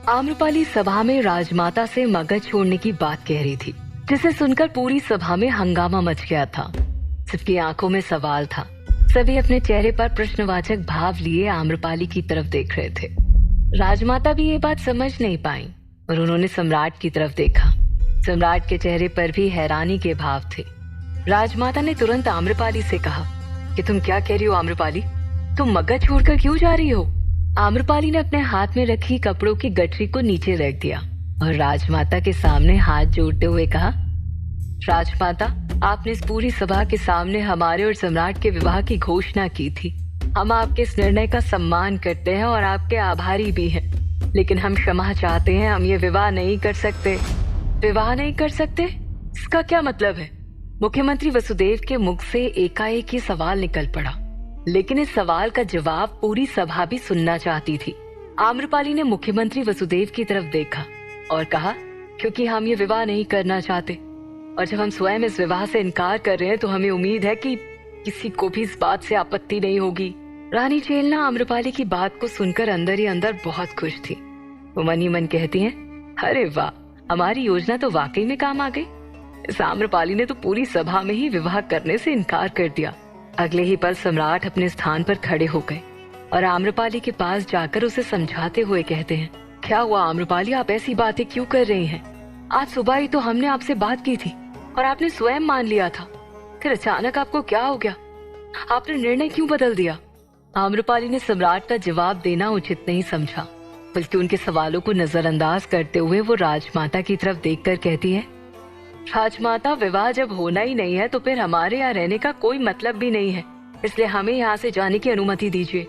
आम्रपाली सभा में राजमाता से मगध छोड़ने की बात कह रही थी, जिसे सुनकर पूरी सभा में हंगामा मच गया था। सबकी आंखों में सवाल था। सभी अपने चेहरे पर प्रश्नवाचक भाव लिए आम्रपाली की तरफ देख रहे थे। राजमाता भी ये बात समझ नहीं पाई और उन्होंने सम्राट की तरफ देखा। सम्राट के चेहरे पर भी हैरानी के भाव थे। राजमाता ने तुरंत आम्रपाली से कहा कि तुम क्या कह रही हो आम्रपाली? तुम मगध छोड़कर क्यों जा रही हो? आम्रपाली ने अपने हाथ में रखी कपड़ों की गठरी को नीचे रख दिया और राजमाता के सामने हाथ जोड़ते हुए कहा, राजमाता, आपने इस पूरी सभा के सामने हमारे और सम्राट के विवाह की घोषणा की थी। हम आपके इस निर्णय का सम्मान करते हैं और आपके आभारी भी हैं, लेकिन हम क्षमा चाहते हैं, हम ये विवाह नहीं कर सकते। विवाह नहीं कर सकते? इसका क्या मतलब है? मुख्यमंत्री वसुदेव के मुख से एकाएक ये सवाल निकल पड़ा, लेकिन इस सवाल का जवाब पूरी सभा भी सुनना चाहती थी। आम्रपाली ने मुख्यमंत्री वसुदेव की तरफ देखा और कहा, क्योंकि हम ये विवाह नहीं करना चाहते और जब हम स्वयं इस विवाह से इनकार कर रहे हैं तो हमें उम्मीद है कि किसी को भी इस बात से आपत्ति नहीं होगी। रानी चेलना आम्रपाली की बात को सुनकर अंदर ही अंदर बहुत खुश थी। वो मन ही मन कहती हैं, अरे वाह, हमारी योजना तो वाकई में काम आ गई। इस आम्रपाली ने तो पूरी सभा में ही विवाह करने से इनकार कर दिया। अगले ही पल सम्राट अपने स्थान पर खड़े हो गए और आम्रपाली के पास जाकर उसे समझाते हुए कहते हैं, क्या हुआ आम्रपाली, आप ऐसी बातें क्यों कर रही हैं? आज सुबह ही तो हमने आपसे बात की थी और आपने स्वयं मान लिया था, फिर अचानक आपको क्या हो गया? आपने निर्णय क्यों बदल दिया? आम्रपाली ने सम्राट का जवाब देना उचित नहीं समझा, बल्कि उनके सवालों को नजरअंदाज करते हुए वो राजमाता की तरफ देखकर कहती है, राजमाता, विवाह जब होना ही नहीं है तो फिर हमारे यहाँ रहने का कोई मतलब भी नहीं है, इसलिए हमें यहाँ से जाने की अनुमति दीजिए।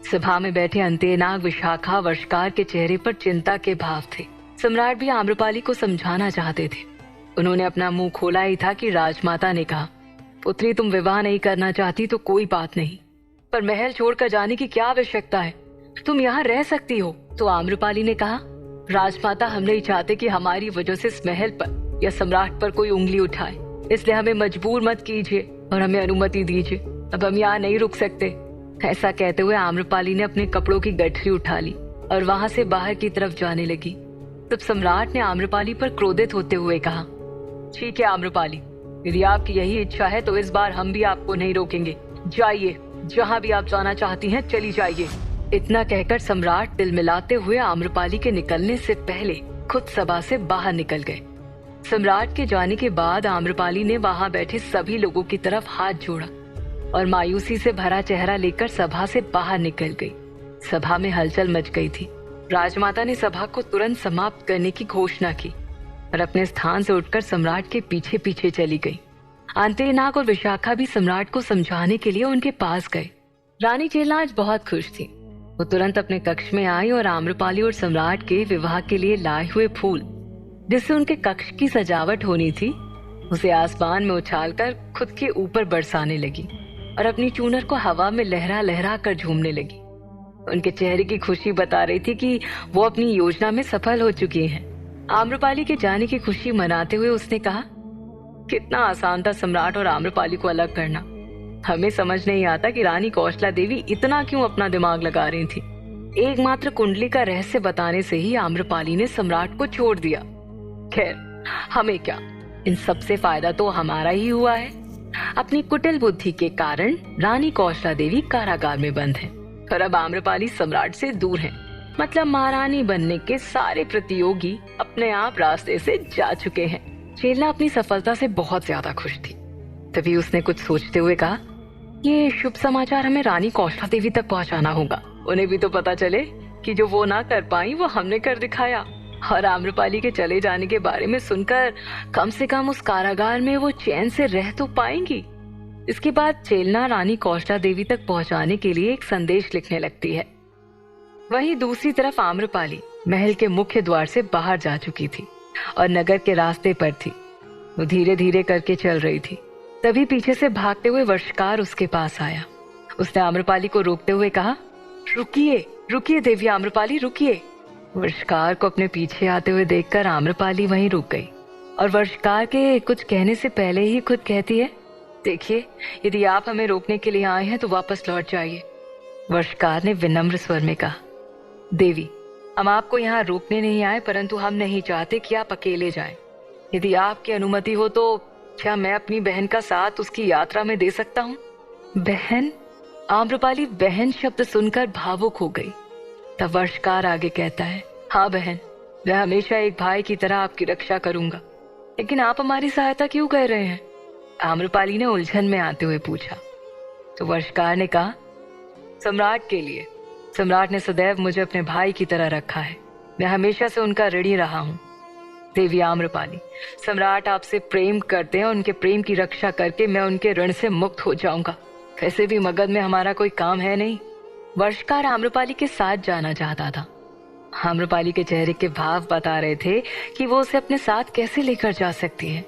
सभा में बैठे अंतेनाग, विशाखा, वर्षकार के चेहरे पर चिंता के भाव थे। सम्राट भी आम्रपाली को समझाना चाहते थे। उन्होंने अपना मुंह खोला ही था कि राजमाता ने कहा, पुत्री, तुम विवाह नहीं करना चाहती तो कोई बात नहीं, पर महल छोड़कर जाने की क्या आवश्यकता है? तुम यहाँ रह सकती हो। तो आम्रपाली ने कहा, राजमाता, हम नहीं चाहते कि हमारी वजह से इस महल पर या सम्राट पर कोई उंगली उठाए, इसलिए हमें मजबूर मत कीजिए और हमें अनुमति दीजिए। अब हम यहाँ नहीं रुक सकते। ऐसा कहते हुए आम्रपाली ने अपने कपड़ों की गठरी उठा ली और वहां से बाहर की तरफ जाने लगी। तब सम्राट ने आम्रपाली पर क्रोधित होते हुए कहा, ठीक है आम्रपाली, यदि आपकी यही इच्छा है तो इस बार हम भी आपको नहीं रोकेंगे। जाइए, जहाँ भी आप जाना चाहती हैं चली जाइए। इतना कहकर सम्राट तिलमिलाते हुए आम्रपाली के निकलने से पहले खुद सभा से बाहर निकल गए। सम्राट के जाने के बाद आम्रपाली ने वहां बैठे सभी लोगों की तरफ हाथ जोड़ा और मायूसी से भरा चेहरा लेकर सभा से बाहर निकल गई। सभा में हलचल मच गई थी। राजमाता ने सभा को तुरंत समाप्त करने की घोषणा की और अपने स्थान से उठकर सम्राट के पीछे पीछे चली गई। अंतेनाग और विशाखा भी सम्राट को समझाने के लिए उनके पास गए। रानी चेलना आज बहुत खुश थी। वो तुरंत अपने कक्ष में आई और आम्रपाली और सम्राट के विवाह के लिए लाए हुए फूल, जिससे उनके कक्ष की सजावट होनी थी, उसे आसमान में उछालकर खुद के ऊपर बरसाने लगी और अपनी चूनर को हवा में लहरा लहरा कर झूमने लगी। उनके चेहरे की खुशी बता रही थी कि वो अपनी योजना में सफल हो चुकी हैं। आम्रपाली के जाने की खुशी मनाते हुए उसने कहा, कितना आसान था सम्राट और आम्रपाली को अलग करना। हमें समझ नहीं आता कि रानी कौशला देवी इतना क्यों अपना दिमाग लगा रही थी। एकमात्र कुंडली का रहस्य बताने से ही आम्रपाली ने सम्राट को छोड़ दिया। खैर, हमें क्या, इन सब से फायदा तो हमारा ही हुआ है। अपनी कुटिल बुद्धि के कारण रानी कौशला देवी कारागार में बंद है और अब आम्रपाली सम्राट से दूर है। मतलब महारानी बनने के सारे प्रतियोगी अपने आप रास्ते से जा चुके हैं। चेलना अपनी सफलता से बहुत ज्यादा खुश थी। तभी उसने कुछ सोचते हुए कहा, ये शुभ समाचार हमें रानी कौशला देवी तक पहुंचाना होगा। उन्हें भी तो पता चले कि जो वो ना कर पाई वो हमने कर दिखाया। और आम्रपाली के चले जाने के बारे में सुनकर कम से कम उस कारागार में वो चैन से रह तो पाएंगी। इसके बाद चेलना रानी कौशला देवी तक पहुंचाने के लिए एक संदेश लिखने लगती है। वहीं दूसरी तरफ आम्रपाली महल के मुख्य द्वार से बाहर जा चुकी थी और नगर के रास्ते पर थी। वो धीरे धीरे करके चल रही थी। तभी पीछे से भागते हुए वर्षकार उसके पास आया। उसने आम्रपाली को रोकते हुए कहा, रुकिए रुकिए देवी आम्रपाली, रुकिए। वर्षकार को अपने पीछे आते हुए देखकर आम्रपाली वहीं रुक गई और वर्षकार के कुछ कहने से पहले ही खुद कहती है, देखिए, यदि आप हमें रोकने के लिए आए हैं तो वापस लौट जाइए। वर्षकार ने विनम्र स्वर में कहा, देवी, हम आपको यहाँ रोकने नहीं आए, परंतु हम नहीं चाहते कि आप अकेले जाएं। यदि आपकी अनुमति हो तो क्या मैं अपनी बहन का साथ उसकी यात्रा में दे सकता हूँ? बहन? आम्रपाली बहन शब्द सुनकर भावुक हो गई। तब वर्षकार आगे कहता है, हाँ बहन, मैं हमेशा एक भाई की तरह आपकी रक्षा करूंगा, लेकिन आप हमारी सहायता क्यों कर रहे हैं? आम्रपाली ने उलझन में आते हुए पूछा। तो वर्षकार ने कहा, सम्राट के लिए। सम्राट ने सदैव मुझे अपने भाई की तरह रखा है, मैं हमेशा से उनका ऋणी रहा हूँ। देवी आम्रपाली, सम्राट आपसे प्रेम करते हैं, उनके प्रेम की रक्षा करके मैं उनके ऋण से मुक्त हो जाऊंगा। वैसे भी मगध में हमारा कोई काम है नहीं। वर्षकार आम्रपाली के साथ जाना चाहता था। आम्रपाली के चेहरे के भाव बता रहे थे कि वो उसे अपने साथ कैसे लेकर जा सकती है।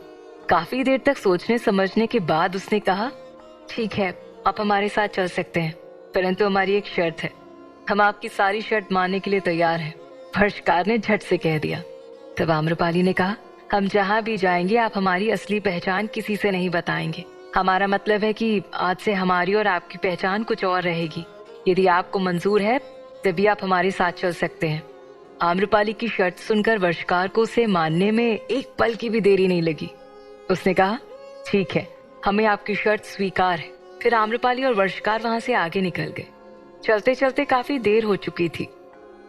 काफी देर तक सोचने समझने के बाद उसने कहा, ठीक है, आप हमारे साथ चल सकते हैं, परंतु हमारी एक शर्त है। हम आपकी सारी शर्त मानने के लिए तैयार हैं। वर्षकार ने झट से कह दिया। तब आम्रपाली ने कहा, हम जहाँ भी जाएंगे आप हमारी असली पहचान किसी से नहीं बताएंगे। हमारा मतलब है कि आज से हमारी और आपकी पहचान कुछ और रहेगी। यदि आपको मंजूर है तभी आप हमारे साथ चल सकते हैं। आम्रपाली की शर्त सुनकर वर्षकार को उसे मानने में एक पल की भी देरी नहीं लगी। उसने कहा, ठीक है, हमें आपकी शर्त स्वीकार है। फिर आम्रपाली और वर्षकार वहां से आगे निकल गए। चलते चलते काफी देर हो चुकी थी।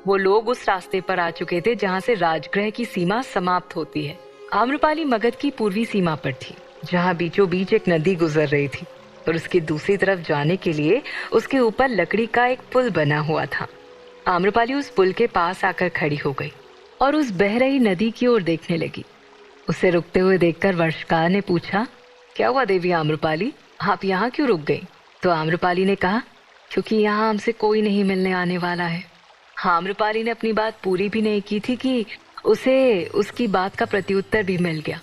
वो लोग उस रास्ते पर आ चुके थे जहाँ से राजगृह की सीमा समाप्त होती है। आम्रपाली मगध की पूर्वी सीमा पर थी, जहाँ बीचों बीच एक नदी गुजर रही थी और उसकी दूसरी तरफ जाने के लिए उसके ऊपर लकड़ी का एक पुल बना हुआ था। आम्रपाली उस पुल के पास आकर खड़ी हो गई और उस बह रही नदी की ओर देखने लगी। उसे रुकते हुए देखकर वर्षकार ने पूछा, क्या हुआ देवी आम्रपाली, आप यहाँ क्यों रुक गई? तो आम्रपाली ने कहा, क्योंकि यहाँ हमसे कोई नहीं मिलने आने वाला है। आम्रपाली ने अपनी बात पूरी भी नहीं की थी कि उसे उसकी बात का प्रत्युत्तर भी मिल गया।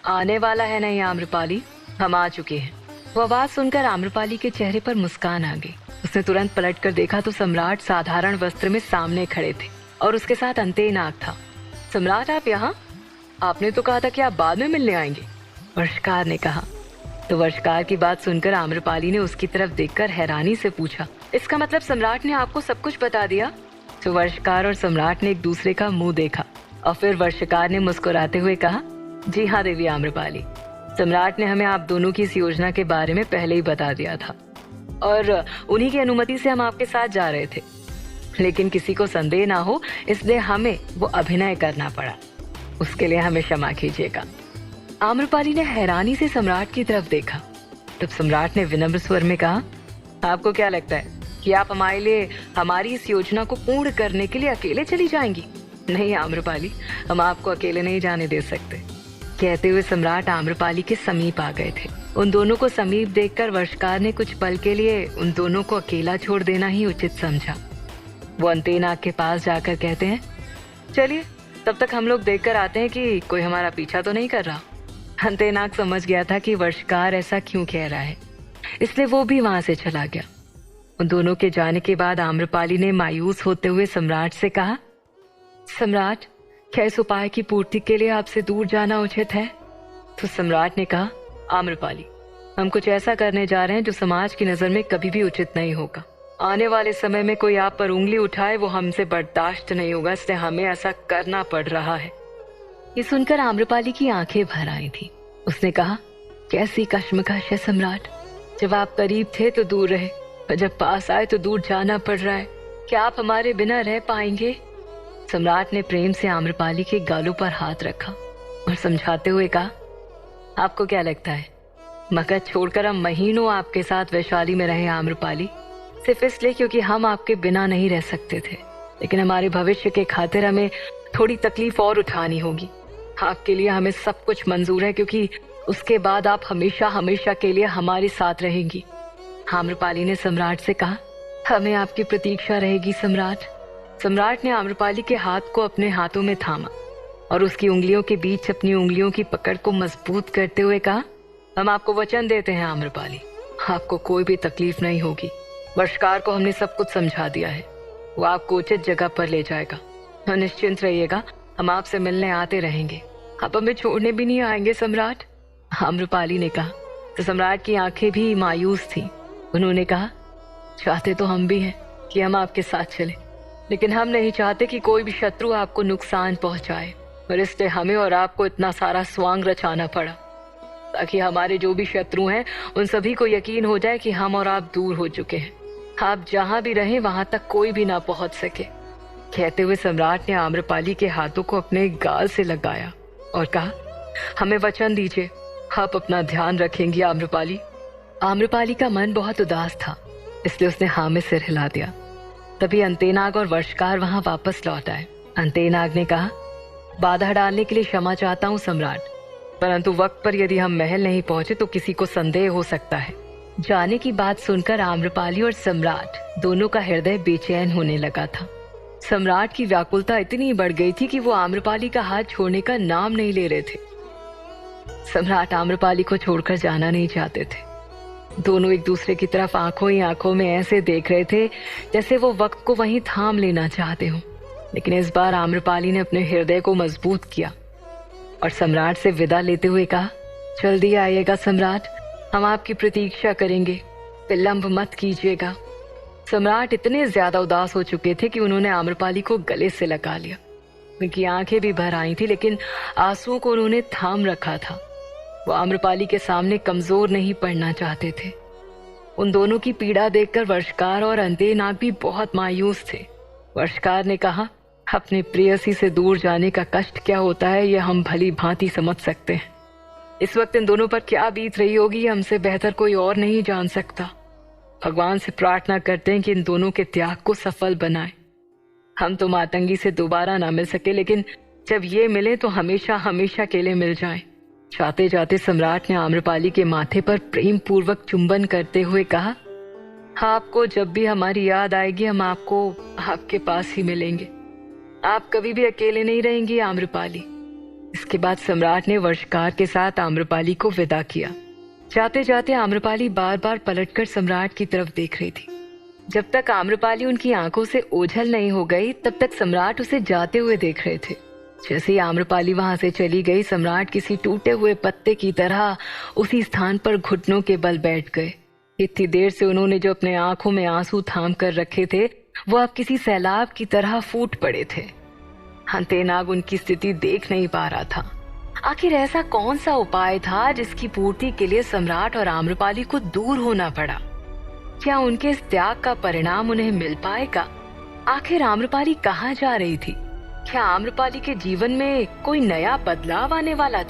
आने वाला है नहीं आम्रपाली, हम आ चुके हैं। वो आवाज सुनकर आम्रपाली के चेहरे पर मुस्कान आ गई। उसने तुरंत पलटकर देखा तो सम्राट साधारण वस्त्र में सामने खड़े थे और उसके साथ अंतेनाग था। सम्राट, आप यहाँ? आपने तो कहा था कि आप बाद में मिलने आएंगे, वर्षकार ने कहा। तो वर्षकार की बात सुनकर आम्रपाली ने उसकी तरफ देखकर हैरानी से पूछा, इसका मतलब सम्राट ने आपको सब कुछ बता दिया? तो वर्षकार और सम्राट ने एक दूसरे का मुंह देखा और फिर वर्षकार ने मुस्कुराते हुए कहा, जी हाँ देवी आम्रपाली, सम्राट ने हमें आप दोनों की इस योजना के बारे में पहले ही बता दिया था और उन्हीं की अनुमति से हम आपके साथ जा रहे थे, लेकिन किसी को संदेह ना हो इसलिए हमें वो अभिनय करना पड़ा। उसके लिए हमें क्षमा कीजिएगा। आम्रपाली ने हैरानी से सम्राट की तरफ देखा। तब सम्राट ने विनम्र स्वर में कहा, आपको क्या लगता है कि आप हमारे लिए हमारी इस योजना को पूर्ण करने के लिए अकेले चली जाएंगी? नहीं आम्रपाली, हम आपको अकेले नहीं जाने दे सकते। कहते हुए सम्राट आम्रपाली के समीप आ गए थे। उन दोनों को समीप देखकर वर्षकार ने कुछ पल के लिए उन दोनों को अकेला छोड़ देना ही उचित समझा। वो अंतेनाग के पास जाकर कहते हैं, चलिए तब तक हम लोग देखकर आते हैं कि कोई हमारा पीछा तो नहीं कर रहा। अंतेनाग समझ गया था कि वर्षकार ऐसा क्यों कह रहा है, इसलिए वो भी वहां से चला गया। उन दोनों के जाने के बाद आम्रपाली ने मायूस होते हुए सम्राट से कहा, सम्राट, क्या इस उपाय की पूर्ति के लिए आपसे दूर जाना उचित है? तो सम्राट ने कहा, आम्रपाली, हम कुछ ऐसा करने जा रहे हैं जो समाज की नजर में कभी भी उचित नहीं होगा। आने वाले समय में कोई आप पर उंगली उठाए वो हमसे बर्दाश्त नहीं होगा, इसलिए हमें ऐसा करना पड़ रहा है। ये सुनकर आम्रपाली की आंखें भर आई थी। उसने कहा, कैसी कश्मकश है सम्राट, जब आप करीब थे तो दूर रहे और जब पास आए तो दूर जाना पड़ रहा है। क्या आप हमारे बिना रह पाएंगे? सम्राट ने प्रेम से आम्रपाली के गालों पर हाथ रखा और समझाते हुए कहा, आपको क्या लगता है मगध छोड़कर हम महीनों आपके साथ वैशाली में रहे आम्रपाली, सिर्फ इसलिए क्योंकि हम आपके बिना नहीं रह सकते थे, लेकिन हमारे भविष्य के खातिर हमें थोड़ी तकलीफ और उठानी होगी। आपके लिए हमें सब कुछ मंजूर है क्योंकि उसके बाद आप हमेशा हमेशा के लिए हमारे साथ रहेंगी। आम्रपाली ने सम्राट से कहा, हमें आपकी प्रतीक्षा रहेगी सम्राट। सम्राट ने आम्रपाली के हाथ को अपने हाथों में थामा और उसकी उंगलियों के बीच अपनी उंगलियों की पकड़ को मजबूत करते हुए कहा, हम आपको वचन देते हैं आम्रपाली, आपको कोई भी तकलीफ नहीं होगी। वर्षकार को हमने सब कुछ समझा दिया है, वो आपको उचित जगह पर ले जाएगा और निश्चिंत रहिएगा, हम आपसे मिलने आते रहेंगे। आप हमें छोड़ने भी नहीं आएंगे सम्राट, आम्रपाली ने कहा। तो सम्राट की आंखें भी मायूस थी। उन्होंने कहा, चाहते तो हम भी हैं कि हम आपके साथ चले, लेकिन हम नहीं चाहते कि कोई भी शत्रु आपको नुकसान पहुंचाए, और इसलिए हमें और आपको इतना सारा स्वांग रचाना पड़ा, ताकि हमारे जो भी शत्रु हैं उन सभी को यकीन हो जाए कि हम और आप दूर हो चुके हैं। आप जहां भी रहें वहां तक कोई भी ना पहुंच सके। कहते हुए सम्राट ने आम्रपाली के हाथों को अपने गाल से लगाया और कहा, हमें वचन दीजिए, आप अपना ध्यान रखेंगी आम्रपाली। आम्रपाली का मन बहुत उदास था, इसलिए उसने हाँ में सिर हिला दिया। तभी अंतेनाग और वर्षकार वहां वापस लौट आए। अंतेनाग ने कहा, बाधा डालने के लिए क्षमा चाहता हूँ सम्राट, परंतु वक्त पर यदि हम महल नहीं पहुंचे तो किसी को संदेह हो सकता है। जाने की बात सुनकर आम्रपाली और सम्राट दोनों का हृदय बेचैन होने लगा था। सम्राट की व्याकुलता इतनी बढ़ गई थी कि वो आम्रपाली का हाथ छोड़ने का नाम नहीं ले रहे थे। सम्राट आम्रपाली को छोड़कर जाना नहीं चाहते थे। दोनों एक दूसरे की तरफ आंखों ही आंखों में ऐसे देख रहे थे जैसे वो वक्त को वहीं थाम लेना चाहते हो। लेकिन इस बार आम्रपाली ने अपने हृदय को मजबूत किया और सम्राट से विदा लेते हुए कहा, जल्दी आइएगा सम्राट, हम आपकी प्रतीक्षा करेंगे, विलंब मत कीजिएगा। सम्राट इतने ज्यादा उदास हो चुके थे कि उन्होंने आम्रपाली को गले से लगा लिया। उनकी आंखें भी भर आई थी, लेकिन आंसुओं को उन्होंने थाम रखा था। वो आम्रपाली के सामने कमजोर नहीं पड़ना चाहते थे। उन दोनों की पीड़ा देखकर वर्षकार और अंतेनाग भी बहुत मायूस थे। वर्षकार ने कहा, अपने प्रेयसी से दूर जाने का कष्ट क्या होता है यह हम भली भांति समझ सकते हैं। इस वक्त इन दोनों पर क्या बीत रही होगी हमसे बेहतर कोई और नहीं जान सकता। भगवान से प्रार्थना करते हैं कि इन दोनों के त्याग को सफल बनाए। हम तो मातंगी से दोबारा ना मिल सके, लेकिन जब ये मिले तो हमेशा हमेशा के लिए मिल जाएं। जाते जाते सम्राट ने आम्रपाली के माथे पर प्रेम पूर्वक चुंबन करते हुए कहा, आपको जब भी हमारी याद आएगी हम आपको आपके पास ही मिलेंगे। आप कभी भी अकेले नहीं रहेंगी आम्रपाली। इसके बाद सम्राट ने वर्षकार के साथ आम्रपाली को विदा किया। जाते जाते आम्रपाली बार बार पलटकर सम्राट की तरफ देख रही थी। जब तक आम्रपाली उनकी आंखों से ओझल नहीं हो गई तब तक सम्राट उसे जाते हुए देख रहे थे। जैसे ही आम्रपाली वहां से चली गई, सम्राट किसी टूटे हुए पत्ते की तरह उसी स्थान पर घुटनों के बल बैठ गए। इतनी देर से उन्होंने जो अपने आंखों में आंसू थाम कर रखे थे वो अब किसी सैलाब की तरह फूट पड़े थे। अंतेनाग उनकी स्थिति देख नहीं पा रहा था। आखिर ऐसा कौन सा उपाय था जिसकी पूर्ति के लिए सम्राट और आम्रपाली को दूर होना पड़ा? क्या उनके इस त्याग का परिणाम उन्हें मिल पाएगा? आखिर आम्रपाली कहाँ जा रही थी? क्या आम्रपाली के जीवन में कोई नया बदलाव आने वाला था?